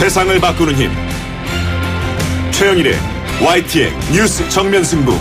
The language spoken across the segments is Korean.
세상을 바꾸는 힘. 최영일의 YTN 뉴스 정면 승부.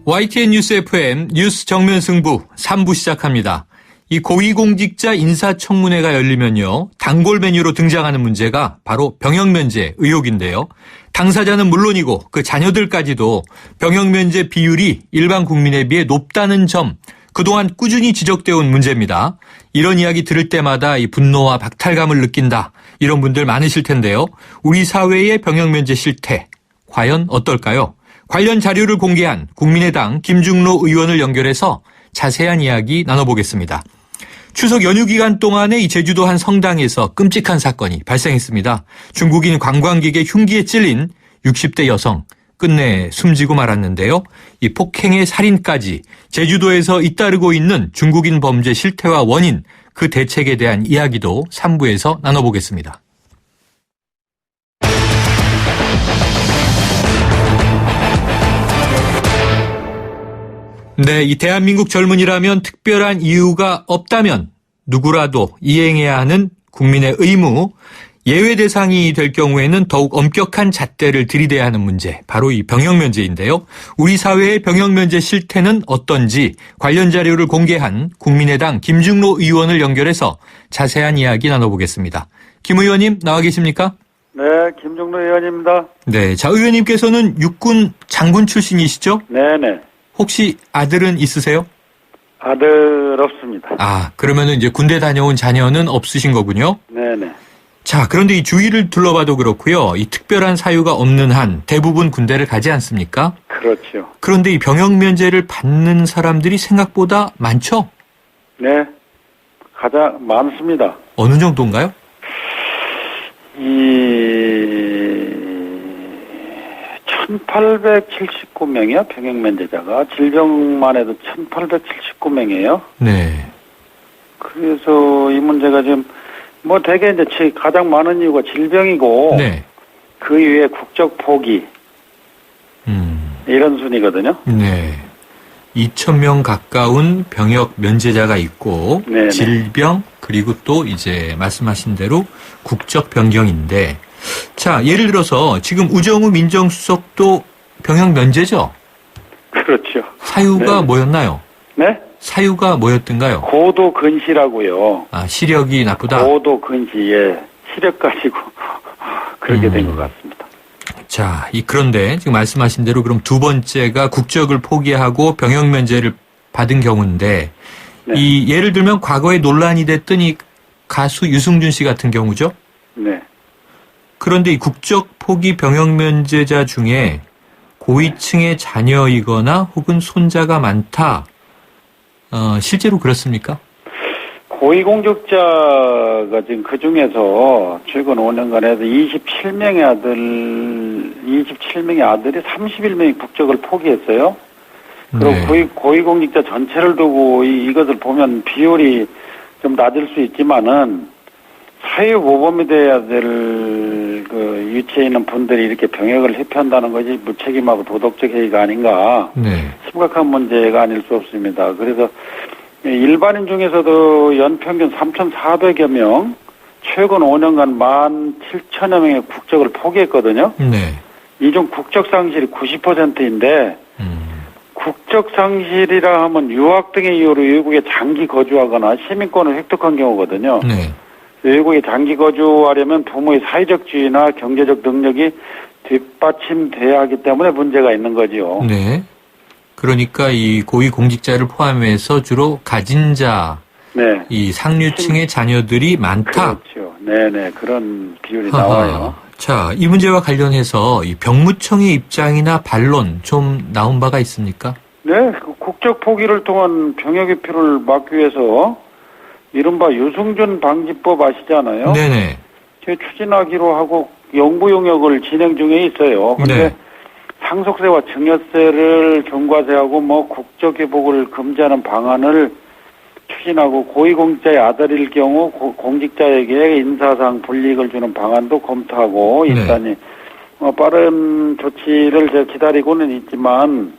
YTN 뉴스 FM 뉴스 정면 승부 3부 시작합니다. 이 고위공직자 인사청문회가 열리면요, 단골 메뉴로 등장하는 문제가 바로 병역면제 의혹인데요. 당사자는 물론이고 그 자녀들까지도 병역면제 비율이 일반 국민에 비해 높다는 점, 그동안 꾸준히 지적되어 온 문제입니다. 이런 이야기 들을 때마다 이 분노와 박탈감을 느낀다, 이런 분들 많으실 텐데요. 우리 사회의 병역면제 실태, 과연 어떨까요? 관련 자료를 공개한 국민의당 김중로 의원을 연결해서 자세한 이야기 나눠보겠습니다. 추석 연휴 기간 동안에 이 제주도 한 성당에서 끔찍한 사건이 발생했습니다. 중국인 관광객의 흉기에 찔린 60대 여성, 끝내 숨지고 말았는데요. 이 폭행의 살인까지 제주도에서 잇따르고 있는 중국인 범죄 실태와 원인, 그 대책에 대한 이야기도 3부에서 나눠보겠습니다. 네, 이 대한민국 젊은이라면 특별한 이유가 없다면 누구라도 이행해야 하는 국민의 의무, 예외 대상이 될 경우에는 더욱 엄격한 잣대를 들이대야 하는 문제, 바로 이 병역면제인데요. 우리 사회의 병역면제 실태는 어떤지 관련 자료를 공개한 국민의당 김중로 의원을 연결해서 자세한 이야기 나눠보겠습니다. 김 의원님 나와 계십니까? 네, 김중로 의원입니다. 네, 자, 의원님께서는 육군 장군 출신이시죠? 네네. 혹시 아들은 있으세요? 아들 없습니다. 아, 그러면은 이제 군대 다녀온 자녀는 없으신 거군요? 네네. 자, 그런데 이 주위를 둘러봐도 그렇고요. 이 특별한 사유가 없는 한 대부분 군대를 가지 않습니까? 그렇죠. 그런데 이 병역 면제를 받는 사람들이 생각보다 많죠? 네, 가장 많습니다. 어느 정도인가요? 1879명이요, 병역 면제자가. 질병만 해도 1879명이에요. 네. 그래서 이 문제가 지금 뭐 대개 이제 가장 많은 이유가 질병이고, 네. 그 이외에 국적 포기, 이런 순이거든요. 네. 2,000명 가까운 병역 면제자가 있고, 네네. 질병, 그리고 또 이제 말씀하신 대로 국적 변경인데, 자, 예를 들어서 지금 우정우 민정수석도 병역 면제죠? 그렇죠. 사유가 네. 뭐였나요? 네? 사유가 뭐였던가요? 고도 근시라고요. 아, 시력이 나쁘다? 고도 근시에 시력 가지고 그렇게 된 것 같습니다. 자, 그런데 지금 말씀하신 대로 그럼 두 번째가 국적을 포기하고 병역 면제를 받은 경우인데, 네. 이 예를 들면 과거에 논란이 됐던 이 가수 유승준 씨 같은 경우죠? 네. 그런데 이 국적 포기 병역 면제자 중에 고위층의 자녀이거나 혹은 손자가 많다. 실제로 그렇습니까? 고위공직자가 지금 그 중에서 최근 5년간 해서 27명의 아들이 31명의 국적을 포기했어요. 그리고 네. 고위공직자 전체를 두고 이것을 보면 비율이 좀 낮을 수 있지만은 사유 모범이 돼야 될 그 위치에 있는 분들이 이렇게 병역을 회피한다는 것이 무책임하고 도덕적 해이가 아닌가. 네. 심각한 문제가 아닐 수 없습니다. 그래서 일반인 중에서도 연평균 3,400여 명, 최근 5년간 17,000여 명의 국적을 포기했거든요. 네. 이 중 국적 상실이 90%인데 국적 상실이라 하면 유학 등의 이유로 외국에 장기 거주하거나 시민권을 획득한 경우거든요. 네. 외국에 장기 거주하려면 부모의 사회적 지위나 경제적 능력이 뒷받침돼야 하기 때문에 문제가 있는 거지요. 네. 그러니까 이 고위 공직자를 포함해서 주로 가진 자, 네. 이 상류층의 자녀들이 많다. 그렇죠. 네네. 그런 비율이 나와요. 자, 이 문제와 관련해서 이 병무청의 입장이나 반론 좀 나온 바가 있습니까? 네. 국적 포기를 통한 병역 회피를 막기 위해서 이른바 유승준 방지법 아시잖아요. 네네. 추진하기로 하고 연구 용역을 진행 중에 있어요. 그런데 네. 상속세와 증여세를 경과세하고 국적 회복을 금지하는 방안을 추진하고 고위공직자의 아들일 경우 공직자에게 인사상 불이익을 주는 방안도 검토하고 있다니 네. 빠른 조치를 제가 기다리고는 있지만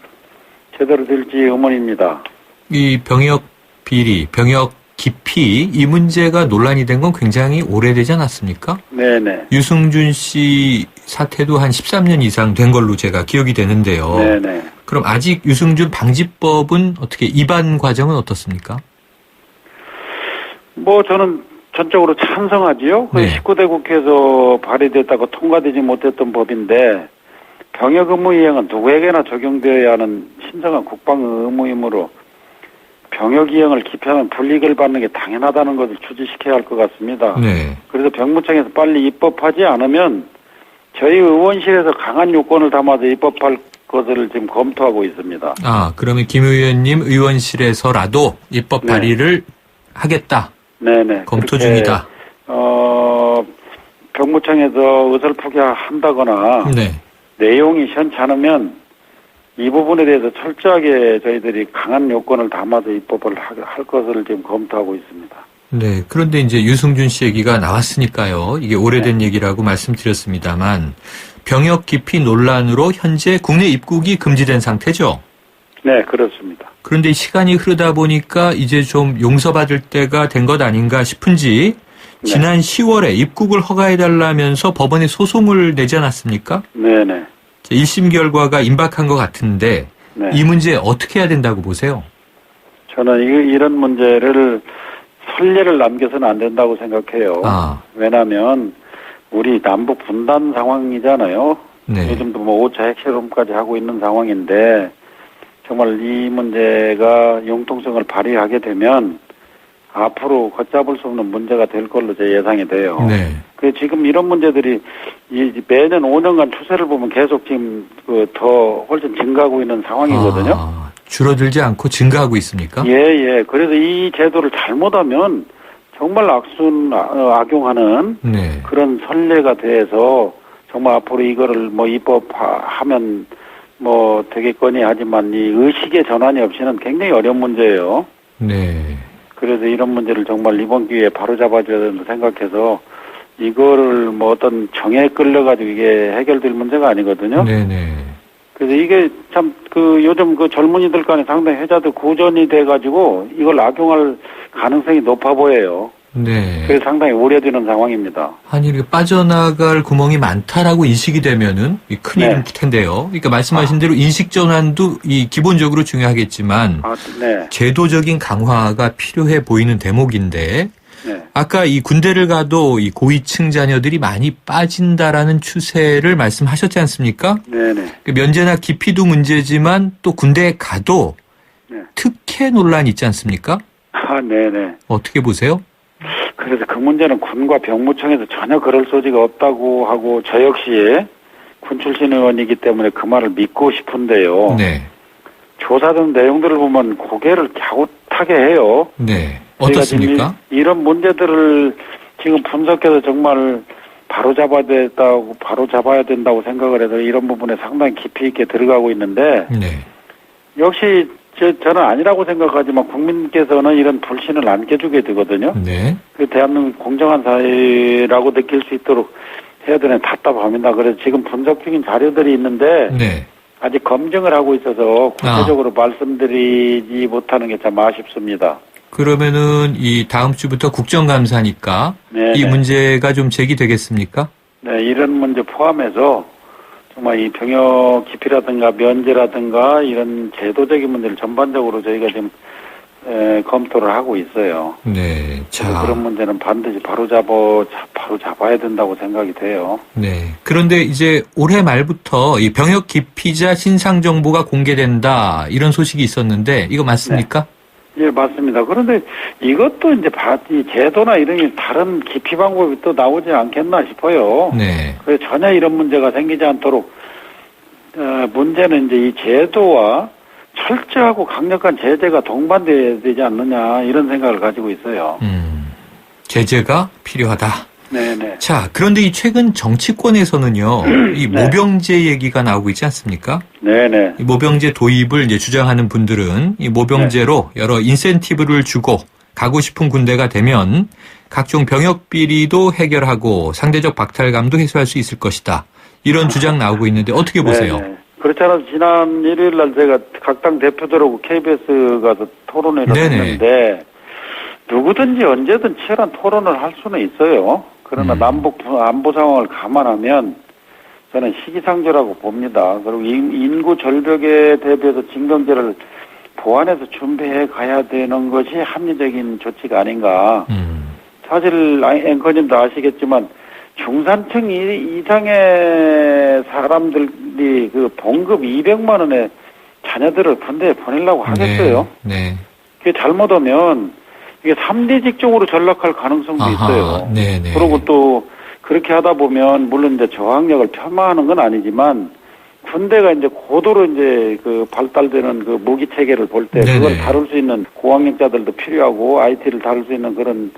제대로 될지 의문입니다. 이 병역 비리, 병역 깊이 이 문제가 논란이 된 건 굉장히 오래되지 않았습니까? 네네. 유승준 씨 사태도 한 13년 이상 된 걸로 제가 기억이 되는데요. 네네. 그럼 아직 유승준 방지법은 어떻게 입안 과정은 어떻습니까? 뭐 저는 전적으로 찬성하지요. 네. 19대 국회에서 발의됐다고 통과되지 못했던 법인데 병역 의무 이행은 누구에게나 적용되어야 하는 신성한 국방 의무이므로 병역 이행을 기피하면 불이익을 받는 게 당연하다는 것을 주지시켜야 할 것 같습니다. 네. 그래서 병무청에서 빨리 입법하지 않으면 저희 의원실에서 강한 요건을 담아서 입법할 것을 지금 검토하고 있습니다. 아, 그러면 김 의원님 의원실에서라도 입법 발의를 하겠다. 네네. 검토 그렇게, 중이다. 병무청에서 어설프게 한다거나 네. 내용이 시원치 않으면 이 부분에 대해서 철저하게 저희들이 강한 요건을 담아서 입법을 할 것을 지금 검토하고 있습니다. 네. 그런데 이제 유승준 씨 얘기가 나왔으니까요. 이게 오래된 얘기라고 말씀드렸습니다만 병역 기피 논란으로 현재 국내 입국이 금지된 상태죠. 네, 그렇습니다. 그런데 시간이 흐르다 보니까 이제 좀 용서받을 때가 된 것 아닌가 싶은지 지난 10월에 입국을 허가해달라면서 법원에 소송을 내지 않았습니까? 네네. 1심 결과가 임박한 것 같은데 네. 이 문제 어떻게 해야 된다고 보세요? 저는 이런 문제를 선례를 남겨서는 안 된다고 생각해요. 아. 왜냐하면 우리 남북 분단 상황이잖아요. 네. 요즘도 뭐 5차 핵실험까지 하고 있는 상황인데 정말 이 문제가 융통성을 발휘하게 되면 앞으로 걷잡을 수 없는 문제가 될 걸로 제 예상이 돼요. 네. 그 지금 이런 문제들이 매년 5년간 추세를 보면 계속 지금 더 훨씬 증가하고 있는 상황이거든요. 아, 줄어들지 않고 증가하고 있습니까? 예. 그래서 이 제도를 잘못하면 정말 악용하는 네. 그런 선례가 돼서 정말 앞으로 이거를 뭐 입법하면 뭐 되겠거니 하지만 이 의식의 전환이 없이는 굉장히 어려운 문제예요. 네. 그래서 이런 문제를 정말 이번 기회에 바로잡아줘야 된다고 생각해서 이거를 뭐 어떤 정에 끌려가지고 이게 해결될 문제가 아니거든요. 네네. 그래서 이게 참 요즘 젊은이들 간에 상당히 해자도 고전이 돼가지고 이걸 악용할 가능성이 높아 보여요. 네. 그래서 상당히 우려되는 상황입니다. 아니, 이렇게 빠져나갈 구멍이 많다라고 인식이 되면은 큰일일 텐데요. 그러니까 말씀하신 대로 인식 전환도 기본적으로 중요하겠지만 네. 제도적인 강화가 필요해 보이는 대목인데 네. 아까 이 군대를 가도 이 고위층 자녀들이 많이 빠진다라는 추세를 말씀하셨지 않습니까? 네네. 면제나 기피도 문제지만 또 군대에 가도 특혜 논란이 있지 않습니까? 네네. 어떻게 보세요? 그래서 그 문제는 군과 병무청에서 전혀 그럴 소지가 없다고 하고 저 역시 군 출신 의원이기 때문에 그 말을 믿고 싶은데요. 네. 조사된 내용들을 보면 고개를 갸웃하게 해요. 네. 어떻습니까? 이런 문제들을 지금 분석해서 정말 바로 잡아야 된다고 생각을 해서 이런 부분에 상당히 깊이 있게 들어가고 있는데 네. 역시 저는 아니라고 생각하지만 국민께서는 이런 불신을 안 깨주게 되거든요. 네. 그 대한민국 공정한 사회라고 느낄 수 있도록 해야 되는 답답합니다. 그래서 지금 분석 중인 자료들이 있는데 네. 아직 검증을 하고 있어서 구체적으로 말씀드리지 못하는 게 참 아쉽습니다. 그러면은 이 다음 주부터 국정감사니까 네네. 이 문제가 좀 제기되겠습니까? 네, 이런 문제 포함해서 정말 이 병역 기피라든가 면제라든가 이런 제도적인 문제를 전반적으로 저희가 지금 검토를 하고 있어요. 네. 자. 그런 문제는 반드시 바로 잡아야 된다고 생각이 돼요. 네. 그런데 이제 올해 말부터 이 병역 기피자 신상 정보가 공개된다 이런 소식이 있었는데 이거 맞습니까? 네. 예, 맞습니다. 그런데 이것도 이제 이 제도나 이런 다른 기피 방법이 또 나오지 않겠나 싶어요. 네. 그래서 전혀 이런 문제가 생기지 않도록 문제는 이제 이 제도와 철저하고 강력한 제재가 동반돼야 되지 않느냐 이런 생각을 가지고 있어요. 제재가 필요하다. 네네. 자, 그런데 이 최근 정치권에서는요, 이 모병제 얘기가 나오고 있지 않습니까? 네네. 이 모병제 도입을 이제 주장하는 분들은 이 모병제로 여러 인센티브를 주고 가고 싶은 군대가 되면 각종 병역 비리도 해결하고 상대적 박탈감도 해소할 수 있을 것이다. 이런 주장 나오고 있는데 어떻게 보세요? 네네. 그렇지 않아도 지난 일요일 날 제가 각 당 대표들하고 KBS 가서 토론회를 네네. 했는데 누구든지 언제든 치열한 토론을 할 수는 있어요. 그러나 남북 안보 상황을 감안하면 저는 시기상조라고 봅니다. 그리고 인구 절벽에 대비해서 징병제를 보완해서 준비해 가야 되는 것이 합리적인 조치가 아닌가. 사실 앵커님도 아시겠지만 중산층 이상의 사람들이 그 봉급 200만 원의 자녀들을 군대에 보내려고 하겠어요? 네. 그게 잘못하면 이게 3대 직종으로 전락할 가능성도 있어요. 네네. 그리고 또 그렇게 하다 보면 물론 이제 저항력을 폄하하는 건 아니지만 군대가 이제 고도로 이제 그 발달되는 그 무기 체계를 볼 때 그걸 다룰 수 있는 고학력자들도 필요하고 IT를 다룰 수 있는 그런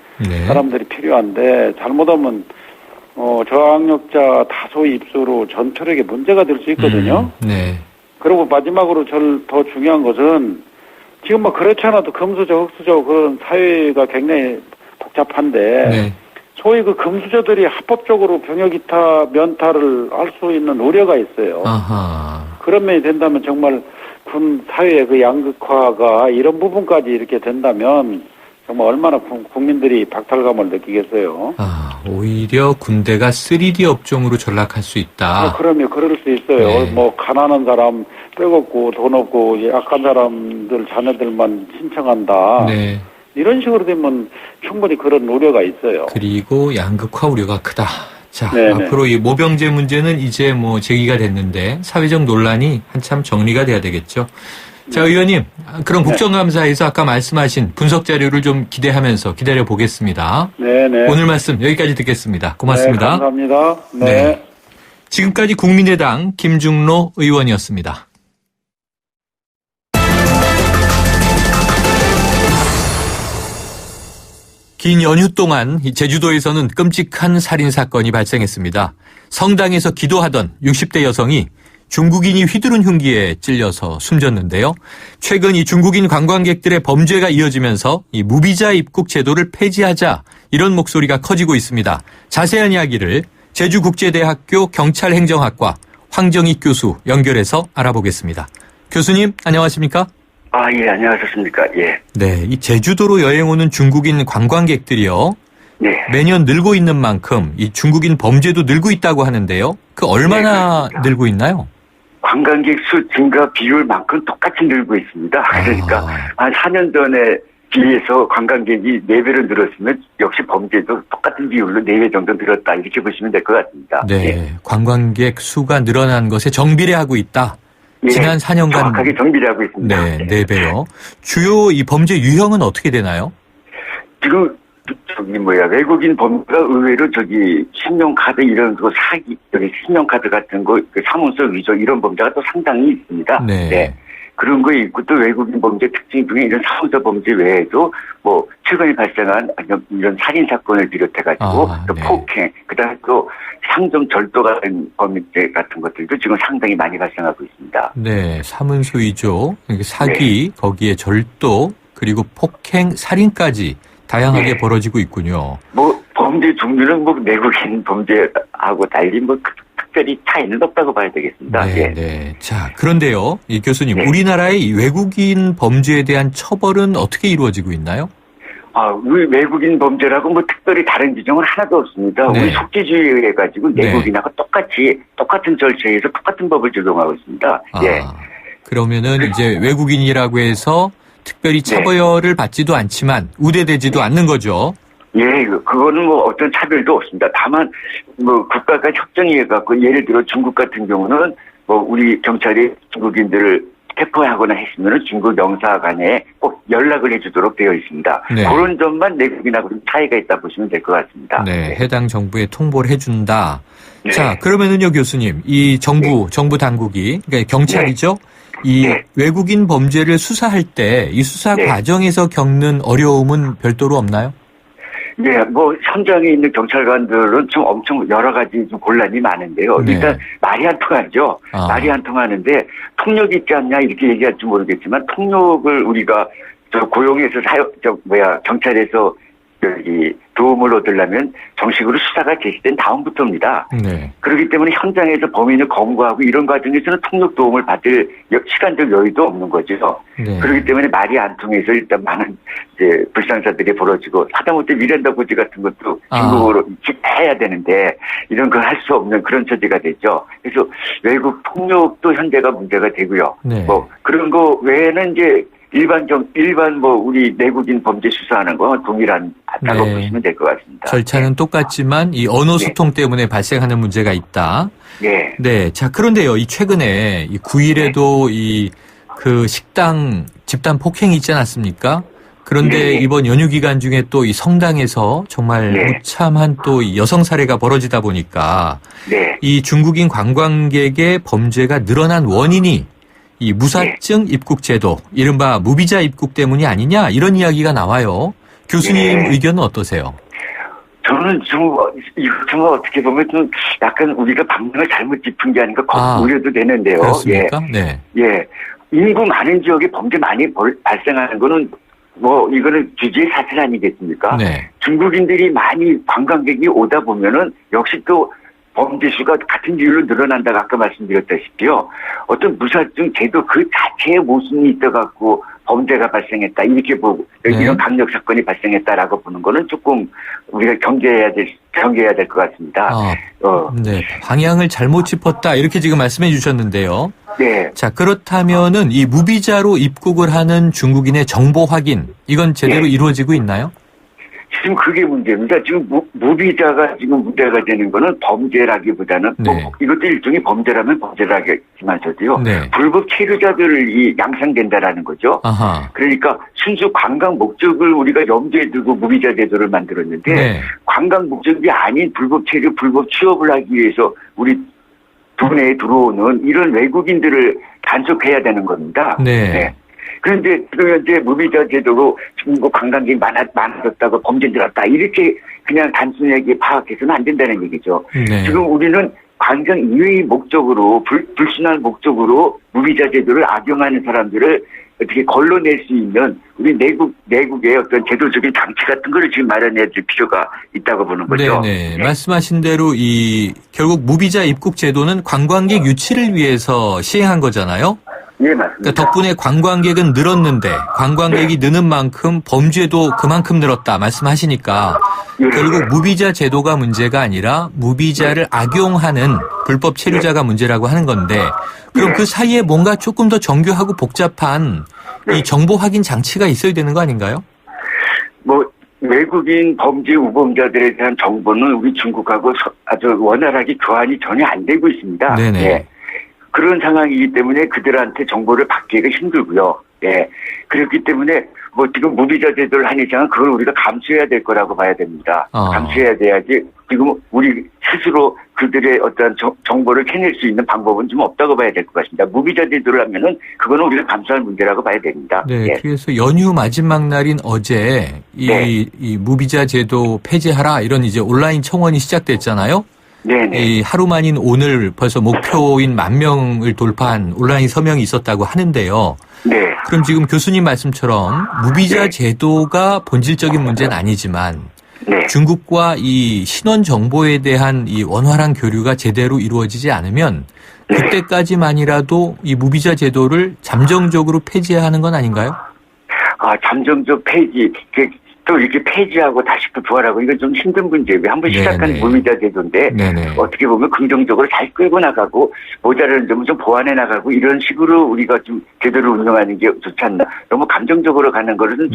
사람들이 필요한데 잘못하면 저항력자 다수의 입수로 전투력에 문제가 될 수 있거든요. 네. 그리고 마지막으로 더 중요한 것은 지금 뭐 그렇지 않아도 금수저, 흑수저 그런 사회가 굉장히 복잡한데 네. 소위 그 금수저들이 합법적으로 병역 이타, 면타를 할 수 있는 우려가 있어요. 아하. 그런 면이 된다면 정말 군 사회의 그 양극화가 이런 부분까지 이렇게 된다면 정말 얼마나 국민들이 박탈감을 느끼겠어요. 오히려 군대가 3D 업종으로 전락할 수 있다. 그럼요. 그럴 수 있어요. 네. 뭐 가난한 사람 빼먹고 돈 없고 약한 사람들 자녀들만 신청한다. 네. 이런 식으로 되면 충분히 그런 우려가 있어요. 그리고 양극화 우려가 크다. 자, 네네. 앞으로 이 모병제 문제는 이제 뭐 제기가 됐는데 사회적 논란이 한참 정리가 돼야 되겠죠. 자, 의원님, 그럼 국정감사에서 아까 말씀하신 분석 자료를 좀 기대하면서 보겠습니다. 네네. 오늘 말씀 여기까지 듣겠습니다. 고맙습니다. 네, 감사합니다. 네. 지금까지 국민의당 김중로 의원이었습니다. 긴 연휴 동안 제주도에서는 끔찍한 살인사건이 발생했습니다. 성당에서 기도하던 60대 여성이 중국인이 휘두른 흉기에 찔려서 숨졌는데요. 최근 이 중국인 관광객들의 범죄가 이어지면서 이 무비자 입국 제도를 폐지하자 이런 목소리가 커지고 있습니다. 자세한 이야기를 제주국제대학교 경찰행정학과 황정익 교수 연결해서 알아보겠습니다. 교수님, 안녕하십니까? 예, 안녕하셨습니까? 예. 네, 이 제주도로 여행 오는 중국인 관광객들이요. 네. 매년 늘고 있는 만큼 이 중국인 범죄도 늘고 있다고 하는데요. 그 얼마나 네, 늘고 있나요? 관광객 수 증가 비율만큼 똑같이 늘고 있습니다. 그러니까 한 4년 전에 비해서 관광객이 4배로 늘었으면 역시 범죄도 똑같은 비율로 4배 정도 늘었다. 이렇게 보시면 될 것 같습니다. 네, 예. 관광객 수가 늘어난 것에 정비례하고 있다. 예, 지난 4년간 정확하게 정비례하고 있습니다. 네, 4배요. 주요 이 범죄 유형은 어떻게 되나요? 지금 외국인 범죄가 의외로 신용카드 이런 거 사기, 신용카드 같은 거, 사문서 위조 이런 범죄가 또 상당히 있습니다. 네. 그런 거 있고 또 외국인 범죄 특징 중에 이런 사문서 범죄 외에도 뭐 최근에 발생한 이런 살인 사건을 비롯해가지고 또 네. 폭행, 그다음에 또 상점 절도 같은 범죄 같은 것들도 지금 상당히 많이 발생하고 있습니다. 네, 사문서 위조, 사기, 거기에 절도, 그리고 폭행, 살인까지 다양하게 벌어지고 있군요. 뭐 범죄 종류는 뭐 내국인 범죄하고 달리 뭐 특별히 차이는 없다고 봐야 되겠습니다. 네, 네. 자, 그런데요, 이 교수님, 우리나라의 이 외국인 범죄에 대한 처벌은 어떻게 이루어지고 있나요? 우리 외국인 범죄라고 뭐 특별히 다른 지정은 하나도 없습니다. 네. 우리 속죄주의에 의해 가지고 내국인하고 똑같은 절차에서 똑같은 법을 적용하고 있습니다. 예. 그러면은 이제 외국인이라고 해서 특별히 차별을 받지도 않지만 우대되지도 않는 거죠. 예, 그거는 뭐 어떤 차별도 없습니다. 다만 뭐 국가가 협정해 갖고 예를 들어 중국 같은 경우는 뭐 우리 경찰이 중국인들을 체포하거나 했으면 중국 영사관에 꼭 연락을 해주도록 되어 있습니다. 네. 그런 점만 내국인하고 좀 차이가 있다 보시면 될 것 같습니다. 네, 해당 정부에 통보를 해준다. 네. 자, 그러면은요, 교수님, 이 정부 당국이, 그러니까 경찰이죠? 이 외국인 범죄를 수사할 때 이 수사 과정에서 겪는 어려움은 별도로 없나요? 네, 뭐 현장에 있는 경찰관들은 좀 엄청 여러 가지 좀 곤란이 많은데요. 네. 일단 말이 안 통하죠. 말이 안 통하는데 통역이 있지 않냐 이렇게 얘기할지 모르겠지만 통역을 우리가 고용해서 경찰에서 여기 도움을 얻으려면 정식으로 수사가 개시된 다음부터입니다. 네. 그렇기 때문에 현장에서 범인을 검거하고 이런 과정에서는 통역 도움을 받을 시간적 여유도 없는 거죠. 네. 그렇기 때문에 말이 안 통해서 일단 많은 이제 불상사들이 벌어지고 하다못해 미란다 고지 같은 것도 중국어로 해야 되는데 이런 걸 할 수 없는 그런 처지가 됐죠. 그래서 외국 통역도 현재가 문제가 되고요. 네. 뭐 그런 거 외에는 이제 일반 뭐 우리 내국인 범죄 수사하는 거 동일하다고 네. 보시면 될 것 같습니다. 절차는 똑같지만 이 언어 소통 때문에 발생하는 문제가 있다. 네. 네. 자, 그런데요. 이 최근에 이 9일에도 이 그 식당 집단 폭행이 있지 않았습니까? 그런데 네. 이번 연휴 기간 중에 또 이 성당에서 정말 네. 무참한 또 이 여성 살해가 벌어지다 보니까 네. 이 중국인 관광객의 범죄가 늘어난 원인이 이 무사증 입국 제도, 이른바 무비자 입국 때문이 아니냐 이런 이야기가 나와요. 교수님 네. 의견은 어떠세요? 저는 이거 어떻게 보면 좀 약간 우리가 방향을 잘못 짚은 게 아닌가 우려도 되는데요. 그렇습니까? 네. 예. 인구 많은 지역에 범죄 많이 발생하는 거는 뭐 이거는 규제의 사실 아니겠습니까? 네. 중국인들이 많이 관광객이 오다 보면은 역시 또 범죄 수가 같은 이유로 늘어난다고 아까 말씀드렸다시피요. 어떤 무사증 제도 그 자체의 모순이 있어갖고 범죄가 발생했다 이렇게 보고 네. 이런 강력 사건이 발생했다라고 보는 거는 조금 우리가 경계해야 될 것 같습니다. 네. 방향을 잘못 짚었다 이렇게 지금 말씀해 주셨는데요. 네. 자, 그렇다면은 이 무비자로 입국을 하는 중국인의 정보 확인 이건 제대로 네. 이루어지고 있나요? 지금 그게 문제입니다. 지금 무비자가 지금 문제가 되는 거는 범죄라기보다는 네. 이것도 일종의 범죄라면 범죄라기만서도요. 네. 불법 불법 체류자들이 양상된다라는 거죠. 아하. 그러니까 순수 관광 목적을 우리가 염두에 두고 무비자 제도를 만들었는데 네. 관광 목적이 아닌 불법 체류, 불법 취업을 하기 위해서 우리 도내에 들어오는 이런 외국인들을 단속해야 되는 겁니다. 네. 그런데 지금 현재 무비자 제도로 중국 관광객이 많아졌다고 범죄 늘었다 이렇게 그냥 단순하게 파악해서는 안 된다는 얘기죠. 네. 지금 우리는 관광 이외의 목적으로 불순한 목적으로 무비자 제도를 악용하는 사람들을 어떻게 걸러낼 수 있는 우리 내국의 어떤 제도적인 장치 같은 걸 지금 마련해 줄 필요가 있다고 보는 거죠. 네네. 말씀하신 대로 결국 무비자 입국 제도는 관광객 유치를 위해서 시행한 거잖아요. 네, 맞습니다. 그러니까 덕분에 관광객은 늘었는데 관광객이 느는 만큼 범죄도 그만큼 늘었다 말씀하시니까 결국 무비자 제도가 문제가 아니라 무비자를 악용하는 불법 체류자가 문제라고 하는 건데 그럼 그 사이에 뭔가 조금 더 정교하고 복잡한 이 정보 확인 장치가 있어야 되는 거 아닌가요? 뭐 외국인 범죄 우범자들에 대한 정보는 우리 중국하고 아주 원활하게 교환이 전혀 안 되고 있습니다. 네네. 예. 그런 상황이기 때문에 그들한테 정보를 받기가 힘들고요. 예. 그렇기 때문에 뭐 지금 무비자 제도를 한 이상은 그걸 우리가 감수해야 될 거라고 봐야 됩니다. 감수해야 돼야지 지금 우리 스스로 그들의 어떤 정보를 캐낼 수 있는 방법은 좀 없다고 봐야 될 것 같습니다. 무비자 제도를 하면은 그거는 우리가 감수할 문제라고 봐야 됩니다. 네. 예. 그래서 연휴 마지막 날인 어제 이 무비자 제도 폐지하라 이런 이제 온라인 청원이 시작됐잖아요. 네네. 이 하루 만인 오늘 벌써 목표인 10,000명을 돌파한 온라인 서명이 있었다고 하는데요. 네. 그럼 지금 교수님 말씀처럼 무비자 제도가 본질적인 문제는 아니지만 중국과 이 신원 정보에 대한 이 원활한 교류가 제대로 이루어지지 않으면 그때까지만이라도 이 무비자 제도를 잠정적으로 폐지해야 하는 건 아닌가요? 잠정적 폐지. 또 이렇게 폐지하고 다시 또 부활하고 이건 좀 힘든 문제예요. 한번 시작한 무비자 제도인데 어떻게 보면 긍정적으로 잘 끌고 나가고 모자라는 점은 좀 보완해 나가고 이런 식으로 우리가 좀 제대로 운영하는 게 좋지 않나. 너무 감정적으로 가는 거는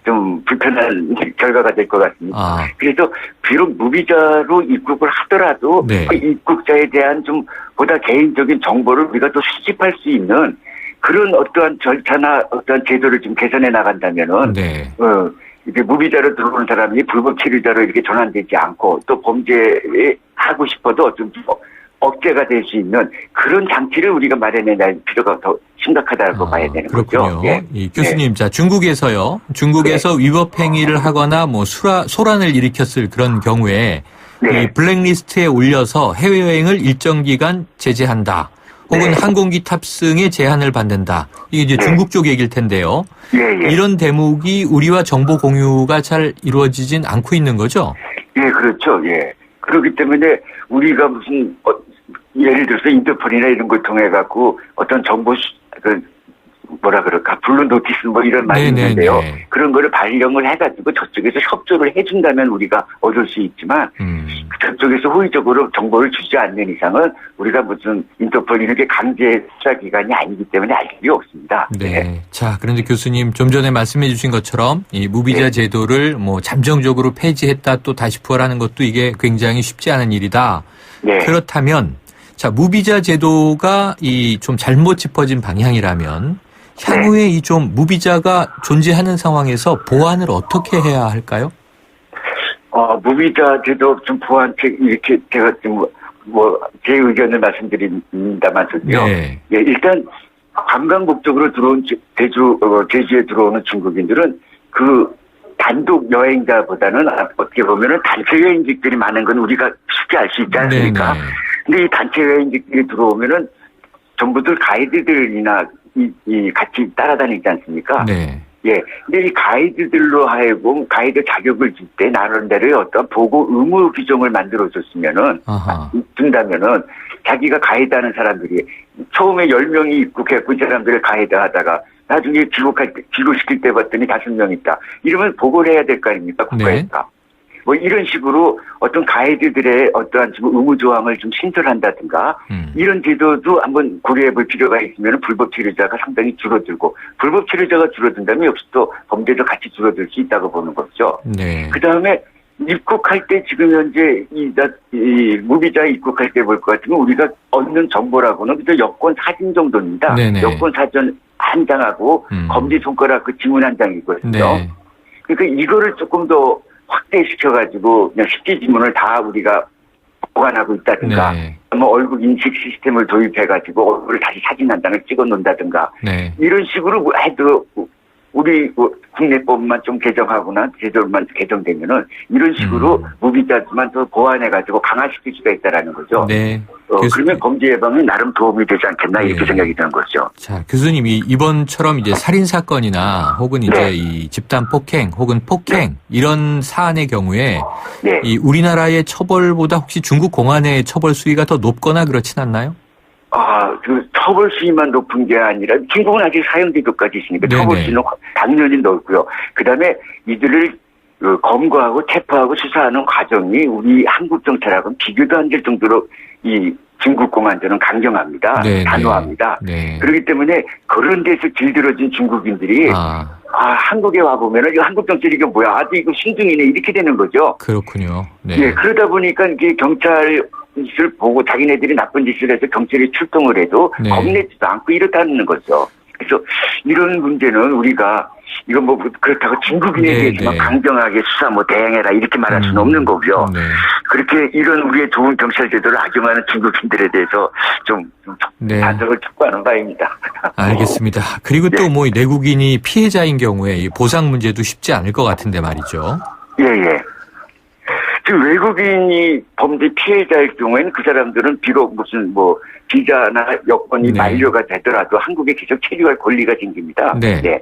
좀 불편한 결과가 될 것 같습니다. 그래서 비록 무비자로 입국을 하더라도 그 입국자에 대한 좀 보다 개인적인 정보를 우리가 또 수집할 수 있는 그런 어떠한 절차나 어떠한 제도를 좀 개선해 나간다면은 이게 무비자로 들어오는 사람이 불법 체류자로 이렇게 전환되지 않고 또 범죄에 하고 싶어도 어좀 억제가 될 수 있는 그런 장치를 우리가 마련해 낼 필요가 더 심각하다고 봐야 되는 그렇군요. 거죠. 예. 이 교수님, 자 중국에서 위법 행위를 하거나 뭐 소란을 일으켰을 그런 경우에 이 블랙리스트에 올려서 해외여행을 일정 기간 제재한다. 혹은 네. 항공기 탑승에 제한을 받는다. 이게 이제 네. 중국 쪽 얘기일 텐데요. 예, 예. 이런 대목이 우리와 정보 공유가 잘 이루어지진 않고 있는 거죠? 예, 그렇죠. 예. 그렇기 때문에 우리가 무슨 예를 들어서 인터폴이나 이런 걸 통해 갖고 어떤 정보 뭐라 그럴까 블루 노티스 뭐 이런 말이 있는데요. 그런 거를 발령을 해가지고 저쪽에서 협조를 해준다면 우리가 얻을 수 있지만 저쪽에서 호의적으로 정보를 주지 않는 이상은 우리가 무슨 인터폴 이렇게 강제 수사 기관이 아니기 때문에 알 길이 없습니다. 네. 자, 그런데 교수님 좀 전에 말씀해 주신 것처럼 이 무비자 네. 제도를 뭐 잠정적으로 폐지했다 또 다시 부활하는 것도 이게 굉장히 쉽지 않은 일이다. 네. 그렇다면 자, 무비자 제도가 이 좀 잘못 짚어진 방향이라면 향후에 이 좀 무비자가 존재하는 상황에서 보완을 어떻게 해야 할까요? 무비자 제도 좀 보완책 이렇게 제가 좀 제 의견을 말씀드린다만서요. 네. 예, 일단 관광 목적으로 들어온 제주에 들어오는 중국인들은 그 단독 여행자보다는 어떻게 보면은 단체 여행객들이 많은 건 우리가 쉽게 알 수 있지 않습니까? 네네. 근데 이 단체 여행객들이 들어오면은 전부들 가이드들이나 같이 따라다니지 않습니까? 네. 예. 근데 이 가이드들로 하여금 가이드 자격을 줄 때 나름대로의 어떤 보고 의무 규정을 만들어줬으면은, 둔다면은, 자기가 가이드하는 사람들이 처음에 10명이 입국했고 이 사람들을 가이드 하다가 나중에 귀국시킬 때 봤더니 5명 있다. 이러면 보고를 해야 될 거 아닙니까? 국가에서. 네. 뭐 이런 식으로 어떤 가이드들의 어떠한 지금 의무 조항을 좀 신설한다든가 이런 제도도 한번 고려해 볼 필요가 있으면 불법 체류자가 상당히 줄어들고 불법 체류자가 줄어든다면 역시 또 범죄도 같이 줄어들 수 있다고 보는 거죠. 네. 그 다음에 입국할 때 지금 현재 이 무비자 입국할 때 볼 것 같으면 우리가 얻는 정보라고는 그저 여권 사진 정도입니다. 네네. 여권 사진 한 장하고 검지 손가락 그 지문 한 장이거든요. 네. 그러니까 이거를 조금 더 확대시켜가지고 그냥 십지 지문을 다 우리가 보관하고 있다든가 네. 뭐 얼굴 인식 시스템을 도입해가지고 얼굴을 다시 사진 한 장을 찍어 놓는다든가 네. 이런 식으로 해도 우리 국내법만 좀 개정하거나 제도만 개정되면은 이런 식으로 무비자만 더 보완해가지고 강화시킬 수가 있다라는 거죠. 네. 그러면 범죄 예방에 나름 도움이 되지 않겠나 이렇게 네. 생각이 드는 거죠. 자, 교수님이 이번처럼 이제 살인 사건이나 혹은 이제 네. 이 집단 폭행 혹은 폭행 이런 사안의 경우에 네. 이 우리나라의 처벌보다 혹시 중국 공안의 처벌 수위가 더 높거나 그렇진 않나요? 그 처벌 수위만 높은 게 아니라 중국은 아직 사형제도까지 있으니까 네네. 처벌 수위는 당연히 높고요. 그다음에 이들을 검거하고 체포하고 수사하는 과정이 우리 한국 경찰하고는 비교도 안 될 정도로 이 중국 공안들은 강경합니다. 네네. 단호합니다. 네. 그렇기 때문에 그런 데서 길들어진 중국인들이 한국에 와보면은 이거 한국 경찰이 이게 뭐야? 이거 신중이네 이렇게 되는 거죠. 그렇군요. 네. 예, 그러다 보니까 이게 경찰 짓을 보고 자기네들이 나쁜 짓을 해서 경찰이 출동을 해도 네. 겁내지도 않고 이렇다는 거죠. 그래서 이런 문제는 우리가 이건 뭐 그렇다고 중국인에 대해서만 강경하게 수사 대행해라 이렇게 말할 수는 없는 거고요. 네. 그렇게 이런 우리의 좋은 경찰 제도를 악용하는 중국인들에 대해서 좀 반성을 촉구하는 바입니다. 알겠습니다. 그리고 또 뭐 내국인이 피해자인 경우에 이 보상 문제도 쉽지 않을 것 같은데 말이죠. 예. 지금 외국인이 범죄 피해자일 경우에는 그 사람들은 비록 무슨 비자나 여권이 만료가 되더라도 한국에 계속 체류할 권리가 생깁니다. 네. 네.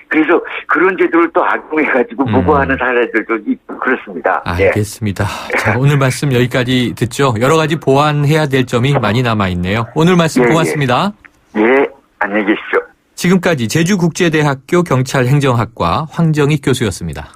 그래서 그런 제도를 또 악용해가지고 무고하는 사례들도 있고 그렇습니다. 알겠습니다. 네. 자, 오늘 말씀 여기까지 듣죠. 여러 가지 보완해야 될 점이 많이 남아있네요. 오늘 말씀 고맙습니다. 예, 안녕히 계십시오. 지금까지 제주국제대학교 경찰행정학과 황정익 교수였습니다.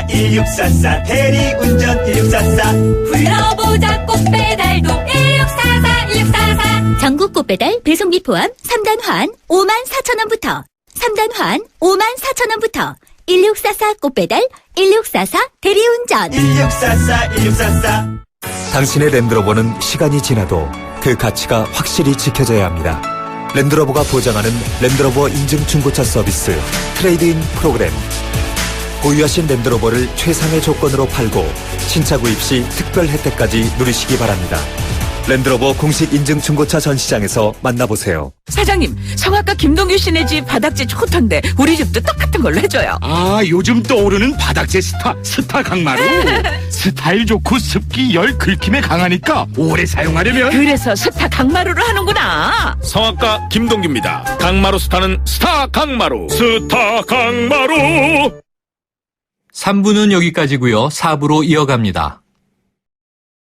1644 대리운전 1644 불러보자 꽃배달도 1644 전국 꽃배달 배송비 포함 3단 환 54,000원부터 3단 환 54,000원부터 1644 꽃배달 1644 대리운전 1644 당신의 랜드로버는 시간이 지나도 그 가치가 확실히 지켜져야 합니다. 랜드로버가 보장하는 랜드로버 인증 중고차 서비스 트레이드인 프로그램. 보유하신 랜드로버를 최상의 조건으로 팔고 신차 구입 시 특별 혜택까지 누리시기 바랍니다. 랜드로버 공식 인증 중고차 전시장에서 만나보세요. 사장님, 성악가 김동규 씨네 집 바닥재 좋던데 우리 집도 똑같은 걸로 해줘요. 아, 요즘 떠오르는 바닥재 스타 강마루. 스타일 좋고 습기, 열, 긁힘에 강하니까 오래 사용하려면 그래서 스타 강마루를 하는구나. 성악가 김동규입니다. 강마루 스타는 스타 강마루. 스타 강마루. 3부는 여기까지고요. 4부로 이어갑니다.